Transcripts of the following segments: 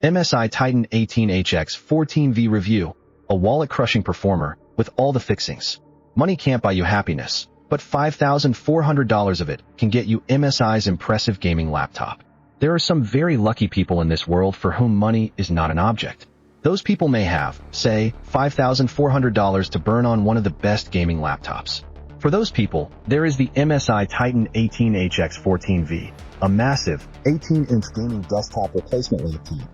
MSI Titan 18 HX 14v review, a wallet-crushing performer with all the fixings. Money can't buy you happiness, but $5,400 of it can get you MSI's impressive gaming laptop. There are some very lucky people in this world for whom money is not an object. Those people may have, say, $5,400 to burn on one of the best gaming laptops. For those people, there is the MSI Titan 18 HX 14v, a massive 18-inch gaming desktop replacement laptop.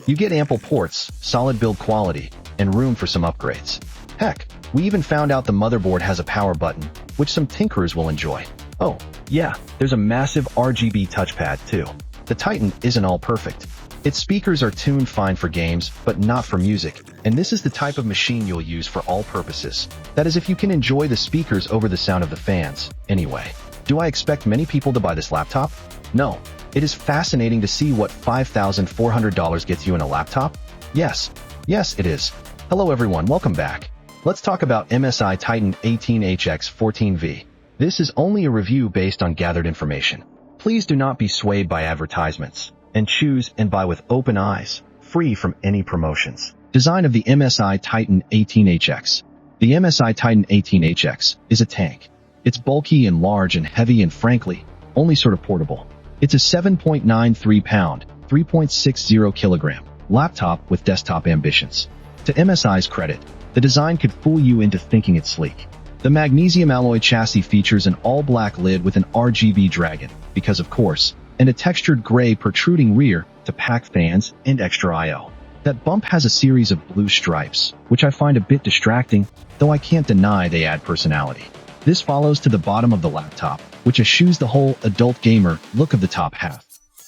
You get ample ports, solid build quality, and room for some upgrades. Heck, we even found out the motherboard has a power button, which some tinkerers will enjoy. Oh, yeah, there's a massive RGB touchpad too. The Titan isn't all perfect. Its speakers are tuned fine for games, but not for music, and this is the type of machine you'll use for all purposes. That is if you can enjoy the speakers over the sound of the fans. Anyway, do I expect many people to buy this laptop? No. It is fascinating to see what $5,400 gets you in a laptop. Yes, it is. Hello everyone, welcome back. Let's talk about MSI Titan 18 HX 14v. This is only a review based on gathered information. Please do not be swayed by advertisements, and choose and buy with open eyes, free from any promotions. Design of the MSI Titan 18 HX. The MSI Titan 18 HX is a tank. It's bulky and large and heavy and frankly, only sort of portable. It's a 7.93 pound, 3.60 kilogram laptop with desktop ambitions. To MSI's credit, the design could fool you into thinking it's sleek. The magnesium alloy chassis features an all-black lid with an RGB dragon, because of course, and a textured gray protruding rear to pack fans and extra I/O. That bump has a series of blue stripes, which I find a bit distracting, though I can't deny they add personality. This follows to the bottom of the laptop, which eschews the whole adult gamer look of the top half.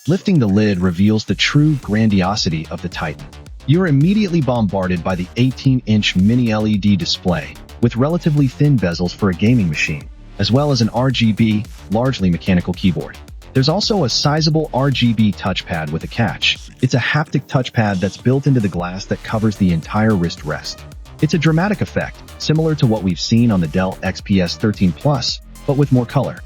Lifting the lid reveals the true grandiosity of the Titan. You're immediately bombarded by the 18-inch mini LED display, with relatively thin bezels for a gaming machine, as well as an RGB, largely mechanical keyboard. There's also a sizable RGB touchpad with a catch. It's a haptic touchpad that's built into the glass that covers the entire wrist rest. It's a dramatic effect, similar to what we've seen on the Dell XPS 13 Plus, but with more color.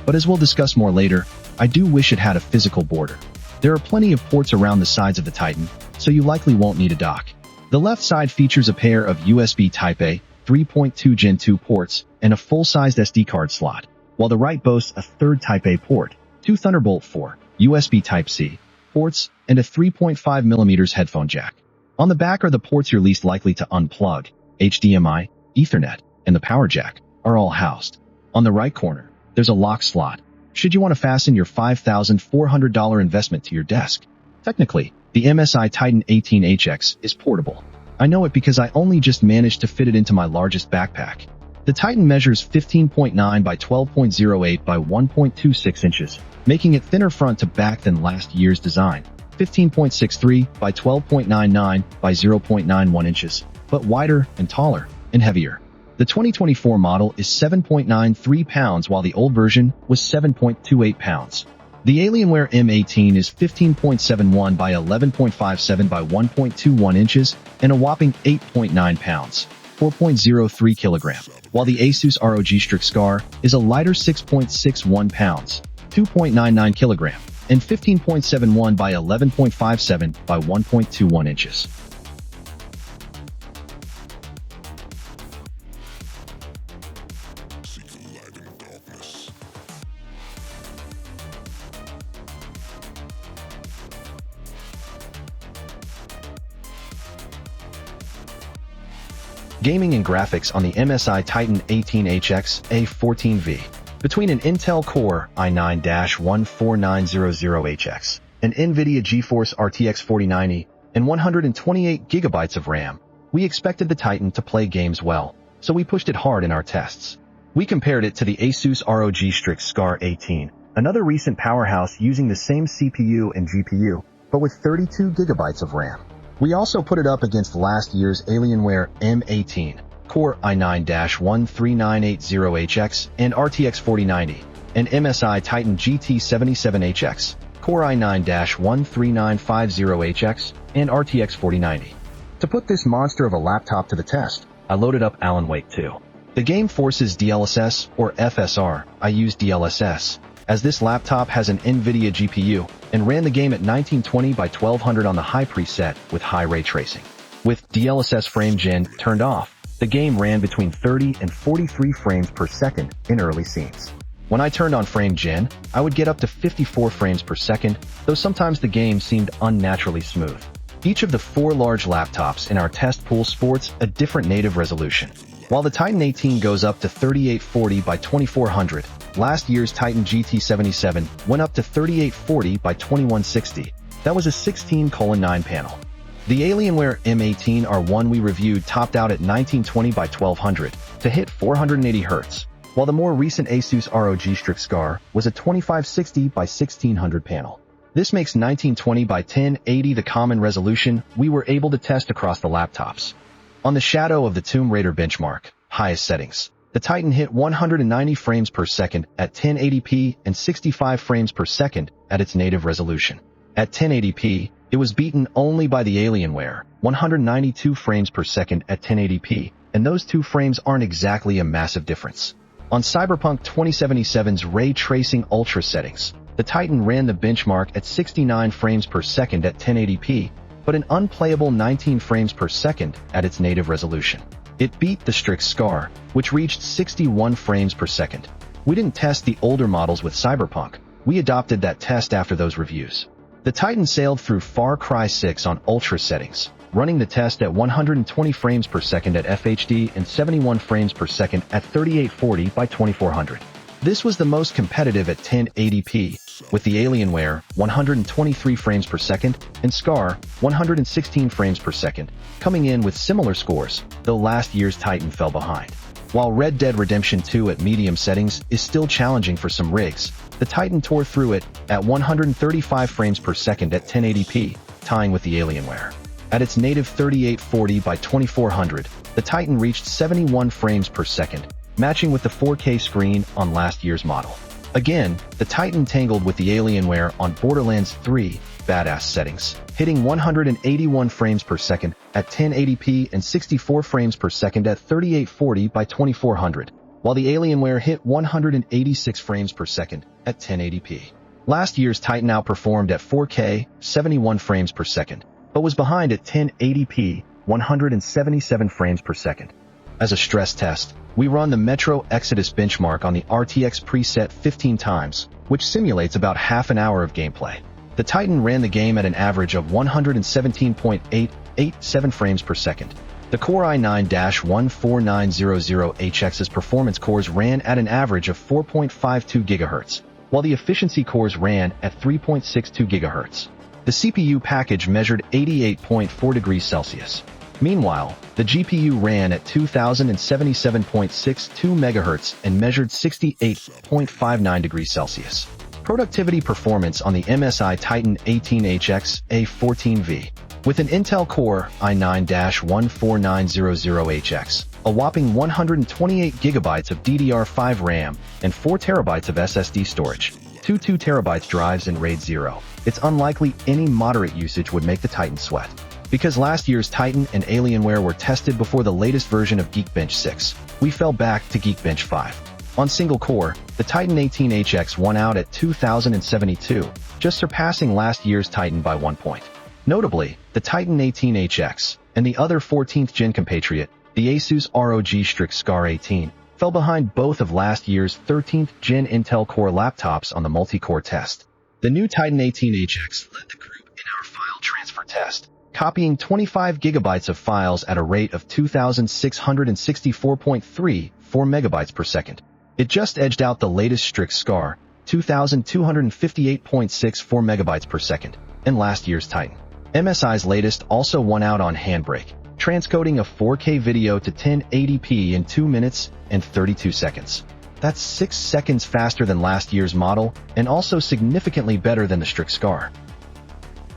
But as we'll discuss more later, I do wish it had a physical border. There are plenty of ports around the sides of the Titan, so you likely won't need a dock. The left side features a pair of USB Type-A 3.2 Gen 2 ports and a full-sized SD card slot, while the right boasts a third Type-A port, 2 Thunderbolt 4, USB Type-C ports, and a 3.5mm headphone jack. On the back are the ports you're least likely to unplug. HDMI, Ethernet, and the power jack are all housed. On the right corner, there's a lock slot, should you want to fasten your $5,400 investment to your desk. Technically, the MSI Titan 18 HX is portable. I know it because I only just managed to fit it into my largest backpack. The Titan measures 15.9 by 12.08 by 1.26 inches, making it thinner front to back than last year's design, 15.63 by 12.99 by 0.91 inches, but wider and taller and heavier. The 2024 model is 7.93 pounds while the old version was 7.28 pounds. The Alienware M18 is 15.71 by 11.57 by 1.21 inches and a whopping 8.9 pounds, 4.03 kilogram, while the Asus ROG Strix Scar is a lighter 6.61 pounds, 2.99 kilogram, and 15.71 by 11.57 by 1.21 inches. Gaming and graphics on the MSI Titan 18 HX A14v. Between an Intel Core i9-14900HX, an NVIDIA GeForce RTX 4090, and 128 GB of RAM, we expected the Titan to play games well, so we pushed it hard in our tests. We compared it to the Asus ROG Strix Scar 18, another recent powerhouse using the same CPU and GPU, but with 32 GB of RAM. We also put it up against last year's Alienware M18, Core i9-13980HX and RTX 4090, and MSI Titan GT77HX, Core i9-13950HX, and RTX 4090. To put this monster of a laptop to the test, I loaded up Alan Wake 2. The game forces DLSS or FSR. I used DLSS, as this laptop has an NVIDIA GPU, and ran the game at 1920 by 1200 on the high preset with high ray tracing. With DLSS frame gen turned off, the game ran between 30 and 43 frames per second in early scenes. When I turned on frame gen, I would get up to 54 frames per second, though sometimes the game seemed unnaturally smooth. Each of the 4 large laptops in our test pool sports a different native resolution. While the Titan 18 goes up to 3840 by 2400, last year's Titan GT77 went up to 3840 by 2160. That was a 16:9 panel. The Alienware M18R1 we reviewed topped out at 1920 by 1200 to hit 480 Hz, while the more recent Asus ROG Strix Scar was a 2560 by 1600 panel. This makes 1920 by 1080 the common resolution we were able to test across the laptops. On the Shadow of the Tomb Raider benchmark, highest settings, the Titan hit 190 frames per second at 1080p and 65 frames per second at its native resolution. At 1080p, it was beaten only by the Alienware, 192 frames per second at 1080p, and those 2 frames aren't exactly a massive difference. On Cyberpunk 2077's ray tracing ultra settings, the Titan ran the benchmark at 69 frames per second at 1080p, but an unplayable 19 frames per second at its native resolution. It beat the Strix Scar, which reached 61 frames per second. We didn't test the older models with Cyberpunk. We adopted that test after those reviews. The Titan sailed through Far Cry 6 on ultra settings, running the test at 120 frames per second at FHD and 71 frames per second at 3840 by 2400. This was the most competitive at 1080p, with the Alienware 123 frames per second and Scar 116 frames per second, coming in with similar scores, though last year's Titan fell behind. While Red Dead Redemption 2 at medium settings is still challenging for some rigs, the Titan tore through it at 135 frames per second at 1080p, tying with the Alienware. At its native 3840 by 2400, the Titan reached 71 frames per second, matching with the 4K screen on last year's model. Again, the Titan tangled with the Alienware on Borderlands 3 badass settings, hitting 181 frames per second at 1080p and 64 frames per second at 3840 by 2400, while the Alienware hit 186 frames per second at 1080p. Last year's Titan outperformed at 4K, 71 frames per second, but was behind at 1080p, 177 frames per second. As a stress test, we run the Metro Exodus benchmark on the RTX preset 15 times, which simulates about half an hour of gameplay. The Titan ran the game at an average of 117.887 frames per second. The Core i9-14900HX's performance cores ran at an average of 4.52 GHz, while the efficiency cores ran at 3.62 GHz. The CPU package measured 88.4 degrees Celsius. Meanwhile, the GPU ran at 2077.62 MHz and measured 68.59 degrees Celsius. Productivity performance on the MSI Titan 18HX A14v. With an Intel Core i9-14900HX, a whopping 128 GB of DDR5 RAM, and 4 TB of SSD storage, 2 2TB drives in RAID 0, it's unlikely any moderate usage would make the Titan sweat. Because last year's Titan and Alienware were tested before the latest version of Geekbench 6, we fell back to Geekbench 5. On single core, the Titan 18HX won out at 2072, just surpassing last year's Titan by 1 point. Notably, the Titan 18HX and the other 14th gen compatriot, the Asus ROG Strix Scar 18, fell behind both of last year's 13th gen Intel Core laptops on the multi-core test. The new Titan 18HX led the group in our file transfer test, copying 25 GB of files at a rate of 2,664.34 megabytes per second. It just edged out the latest Strix Scar, 2,258.64 megabytes per second, and last year's Titan. MSI's latest also won out on Handbrake, transcoding a 4K video to 1080p in 2 minutes and 32 seconds. That's 6 seconds faster than last year's model, and also significantly better than the Strix Scar.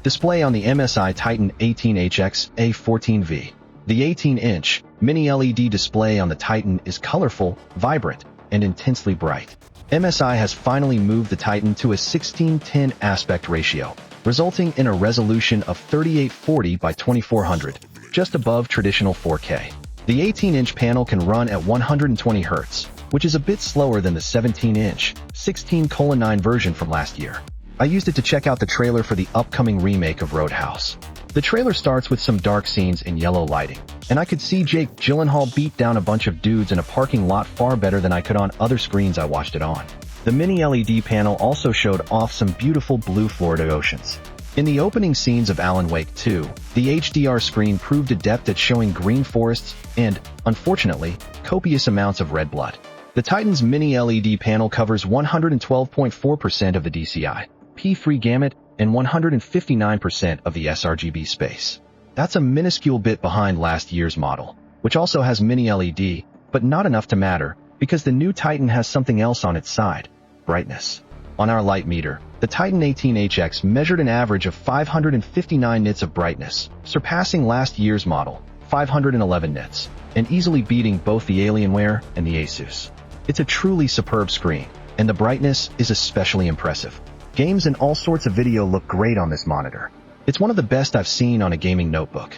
Display on the MSI Titan 18HX A14v. The 18-inch mini LED display on the Titan is colorful, vibrant, and intensely bright. MSI has finally moved the Titan to a 16:10 aspect ratio, resulting in a resolution of 3840 by 2400, just above traditional 4K. The 18-inch panel can run at 120 Hz, which is a bit slower than the 17-inch 16:9 version from last year. I used it to check out the trailer for the upcoming remake of Roadhouse. The trailer starts with some dark scenes in yellow lighting, and I could see Jake Gyllenhaal beat down a bunch of dudes in a parking lot far better than I could on other screens I watched it on. The mini LED panel also showed off some beautiful blue Florida oceans. In the opening scenes of Alan Wake 2, the HDR screen proved adept at showing green forests and, unfortunately, copious amounts of red blood. The Titan's mini LED panel covers 112.4% of the DCI, P3 gamut, and 159% of the sRGB space. That's a minuscule bit behind last year's model, which also has mini LED, but not enough to matter, because the new Titan has something else on its side: brightness. On our light meter, the Titan 18HX measured an average of 559 nits of brightness, surpassing last year's model, 511 nits, and easily beating both the Alienware and the Asus. It's a truly superb screen, and the brightness is especially impressive. Games and all sorts of video look great on this monitor. It's one of the best I've seen on a gaming notebook.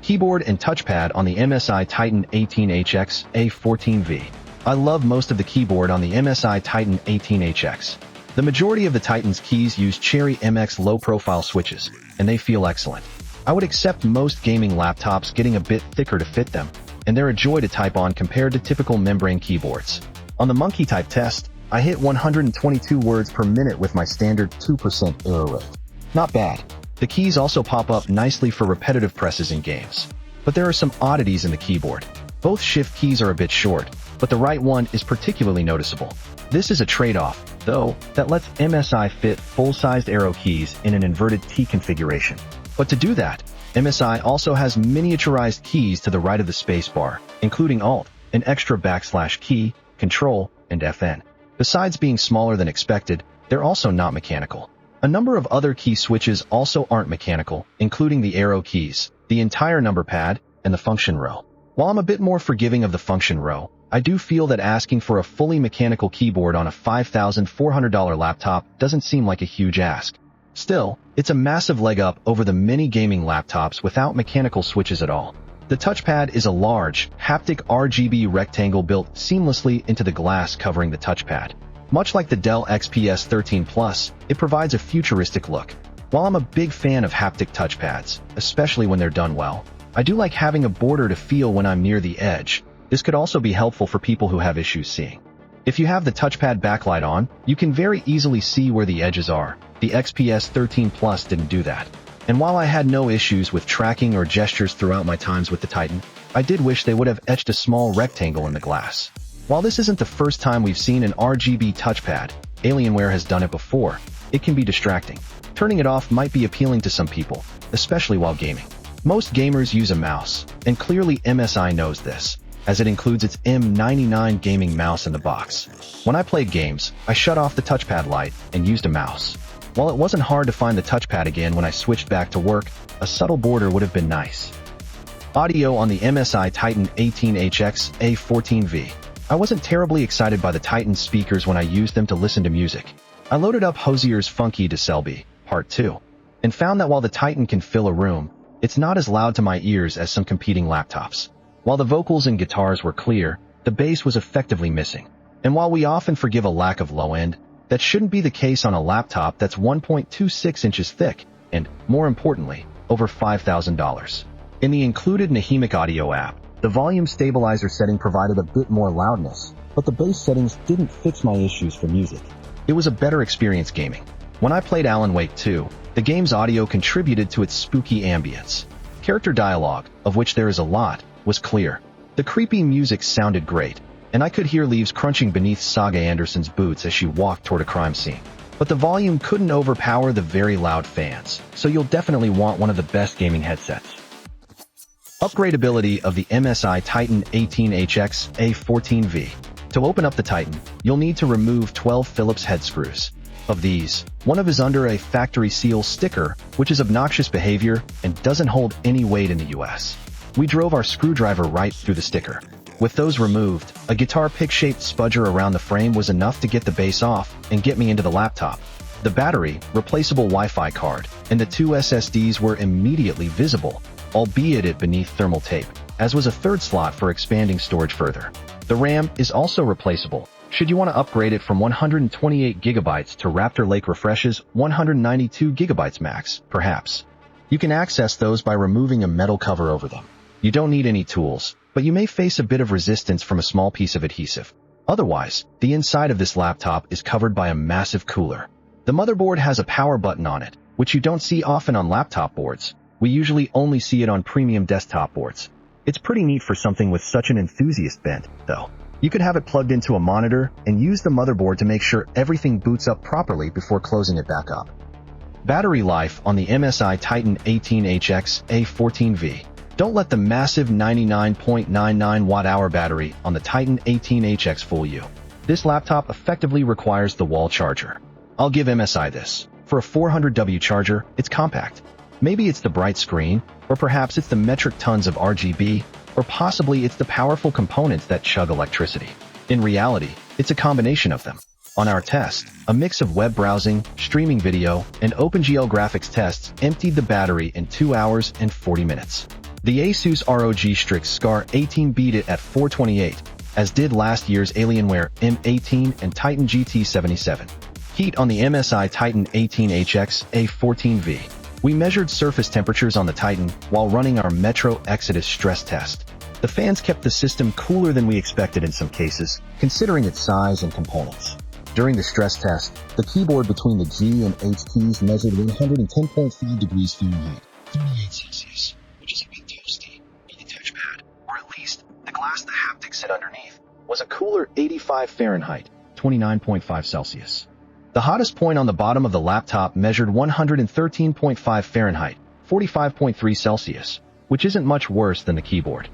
Keyboard and touchpad on the MSI Titan 18HX A14v. I love most of the keyboard on the MSI Titan 18HX. The majority of the Titan's keys use Cherry MX low-profile switches, and they feel excellent. I would accept most gaming laptops getting a bit thicker to fit them, and they're a joy to type on compared to typical membrane keyboards. On the monkey type test, I hit 122 words per minute with my standard 2% error rate. Not bad. The keys also pop up nicely for repetitive presses in games. But there are some oddities in the keyboard. Both shift keys are a bit short, but the right one is particularly noticeable. This is a trade-off, though, that lets MSI fit full-sized arrow keys in an inverted T configuration. But to do that, MSI also has miniaturized keys to the right of the spacebar, including Alt, an extra backslash key, Control, and FN. Besides being smaller than expected, they're also not mechanical. A number of other key switches also aren't mechanical, including the arrow keys, the entire number pad, and the function row. While I'm a bit more forgiving of the function row, I do feel that asking for a fully mechanical keyboard on a $5,400 laptop doesn't seem like a huge ask. Still, it's a massive leg up over the many gaming laptops without mechanical switches at all. The touchpad is a large, haptic RGB rectangle built seamlessly into the glass covering the touchpad. Much like the Dell XPS 13 Plus, it provides a futuristic look. While I'm a big fan of haptic touchpads, especially when they're done well, I do like having a border to feel when I'm near the edge. This could also be helpful for people who have issues seeing. If you have the touchpad backlight on, you can very easily see where the edges are. The XPS 13 Plus didn't do that. And while I had no issues with tracking or gestures throughout my times with the Titan, I did wish they would have etched a small rectangle in the glass. While this isn't the first time we've seen an RGB touchpad, Alienware has done it before. It can be distracting. Turning it off might be appealing to some people, especially while gaming. Most gamers use a mouse, and clearly MSI knows this, as it includes its M99 gaming mouse in the box. When I played games, I shut off the touchpad light and used a mouse. While it wasn't hard to find the touchpad again when I switched back to work, a subtle border would have been nice. Audio on the MSI Titan 18HX A14v. I wasn't terribly excited by the Titan speakers when I used them to listen to music. I loaded up Hozier's Funky to Selby, Part 2, and found that while the Titan can fill a room, it's not as loud to my ears as some competing laptops. While the vocals and guitars were clear, the bass was effectively missing. And while we often forgive a lack of low end, that shouldn't be the case on a laptop that's 1.26 inches thick and, more importantly, over $5,000. In the included Nahimic Audio app, the volume stabilizer setting provided a bit more loudness, but the bass settings didn't fix my issues for music. It was a better experience gaming. When I played Alan Wake 2, the game's audio contributed to its spooky ambience. Character dialogue, of which there is a lot, was clear. The creepy music sounded great, and I could hear leaves crunching beneath Saga Anderson's boots as she walked toward a crime scene. But the volume couldn't overpower the very loud fans, so you'll definitely want one of the best gaming headsets. Upgradeability of the MSI Titan 18HX A14v. To open up the Titan, you'll need to remove 12 Phillips head screws. Of these, one of is under a factory seal sticker, which is obnoxious behavior and doesn't hold any weight in the US. We drove our screwdriver right through the sticker. With those removed, a guitar pick-shaped spudger around the frame was enough to get the base off and get me into the laptop. The battery, replaceable Wi-Fi card, and the 2 SSDs were immediately visible, albeit it beneath thermal tape, as was a third slot for expanding storage further. The RAM is also replaceable, should you want to upgrade it from 128 GB to Raptor Lake Refresh's 192 GB max, perhaps. You can access those by removing a metal cover over them. You don't need any tools, but you may face a bit of resistance from a small piece of adhesive. Otherwise, the inside of this laptop is covered by a massive cooler. The motherboard has a power button on it, which you don't see often on laptop boards. We usually only see it on premium desktop boards. It's pretty neat for something with such an enthusiast bent, though. You could have it plugged into a monitor and use the motherboard to make sure everything boots up properly before closing it back up. Battery life on the MSI Titan 18 HX A14v. Don't let the massive 99.99 watt-hour battery on the Titan 18 HX fool you. This laptop effectively requires the wall charger. I'll give MSI this. For a 400W charger, it's compact. Maybe it's the bright screen, or perhaps it's the metric tons of RGB, or possibly it's the powerful components that chug electricity. In reality, it's a combination of them. On our test, a mix of web browsing, streaming video, and OpenGL graphics tests emptied the battery in 2 hours and 40 minutes. The Asus ROG Strix Scar 18 beat it at 428, as did last year's Alienware M18 and Titan GT77. Heat on the MSI Titan 18 HX A14v. We measured surface temperatures on the Titan while running our Metro Exodus stress test. The fans kept the system cooler than we expected in some cases, considering its size and components. During the stress test, the keyboard between the G and H keys measured 110.5 degrees Fahrenheit, 38 Celsius, which is a bit toasty. But the touchpad, or at least the glass the haptics sit underneath, was a cooler 85 Fahrenheit, 29.5 Celsius. The hottest point on the bottom of the laptop measured 113.5 Fahrenheit, 45.3 Celsius, which isn't much worse than the keyboard.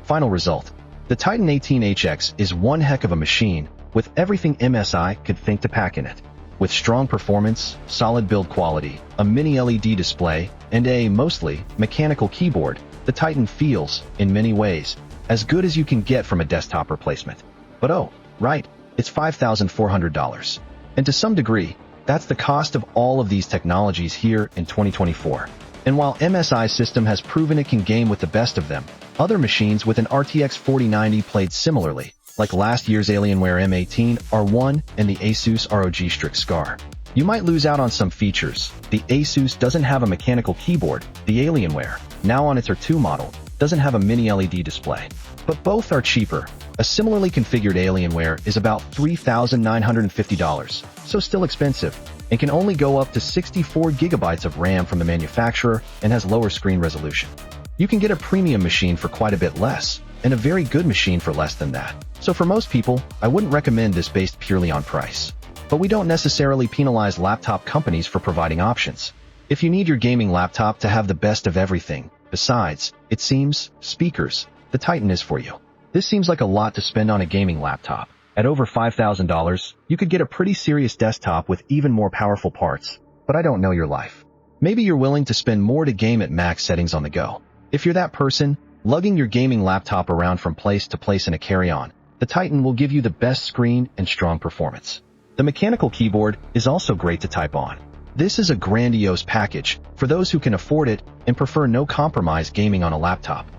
Final result. The Titan 18 HX is one heck of a machine, with everything MSI could think to pack in it. With strong performance, solid build quality, a mini LED display, and a, mostly, mechanical keyboard, the Titan feels, in many ways, as good as you can get from a desktop replacement. But oh, right, it's $5,400. And to some degree, that's the cost of all of these technologies here in 2024. And while MSI's system has proven it can game with the best of them, other machines with an RTX 4090 played similarly, like last year's Alienware M18 R1 and the Asus ROG Strix Scar. You might lose out on some features. The Asus doesn't have a mechanical keyboard. The Alienware, now on its R2 model, doesn't have a mini LED display. But both are cheaper. A similarly configured Alienware is about $3,950, so still expensive, and can only go up to 64 GB of RAM from the manufacturer and has lower screen resolution. You can get a premium machine for quite a bit less, and a very good machine for less than that. So for most people, I wouldn't recommend this based purely on price. But we don't necessarily penalize laptop companies for providing options. If you need your gaming laptop to have the best of everything, besides, it seems, speakers, the Titan is for you. This seems like a lot to spend on a gaming laptop. At over $5,000, you could get a pretty serious desktop with even more powerful parts. But I don't know your life. Maybe you're willing to spend more to game at max settings on the go. If you're that person, lugging your gaming laptop around from place to place in a carry-on, the Titan will give you the best screen and strong performance. The mechanical keyboard is also great to type on. This is a grandiose package for those who can afford it and prefer no compromise gaming on a laptop.